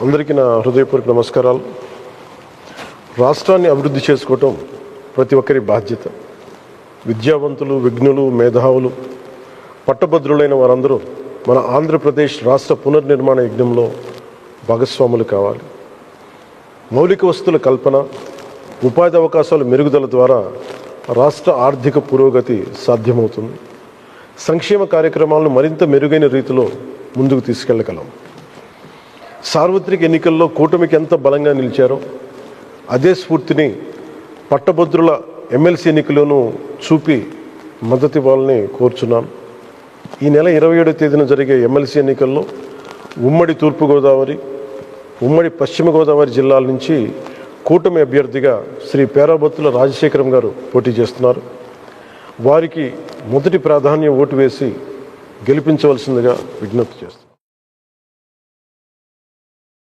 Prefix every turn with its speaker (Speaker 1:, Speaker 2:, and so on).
Speaker 1: అందరికీ నా హృదయపూర్వక నమస్కారాలు. రాష్ట్రాన్ని అభివృద్ధి చేసుకోవటం ప్రతి ఒక్కరి బాధ్యత. విద్యావంతులు, విజ్ఞులు, మేధావులు, పట్టభద్రులైన వారందరూ మన ఆంధ్రప్రదేశ్ రాష్ట్ర పునర్నిర్మాణ యజ్ఞంలో భాగస్వాములు కావాలి. మౌలిక వసతుల కల్పన, ఉపాధి అవకాశాల మెరుగుదల ద్వారా రాష్ట్ర ఆర్థిక పురోగతి సాధ్యమవుతుంది. సంక్షేమ కార్యక్రమాలను మరింత మెరుగైన రీతిలో ముందుకు తీసుకెళ్లగలం. సార్వత్రిక ఎన్నికల్లో కూటమికి ఎంత బలంగా నిలిచారో అదే స్ఫూర్తిని పట్టభద్రుల ఎమ్మెల్సీ ఎన్నికల్లోనూ చూపి మద్దతు ఇవ్వాలని కోరుచున్నాను. ఈ నెల 27వ తేదీన జరిగే ఎమ్మెల్సీ ఎన్నికల్లో ఉమ్మడి తూర్పుగోదావరి, ఉమ్మడి పశ్చిమ గోదావరి జిల్లాల నుంచి కూటమి అభ్యర్థిగా శ్రీ పేరాబత్తుల రాజశేఖరం గారు పోటీ చేస్తున్నారు. వారికి మొదటి ప్రాధాన్యం ఓటు వేసి గెలిపించవలసిందిగా విజ్ఞప్తి చేస్తున్నారు.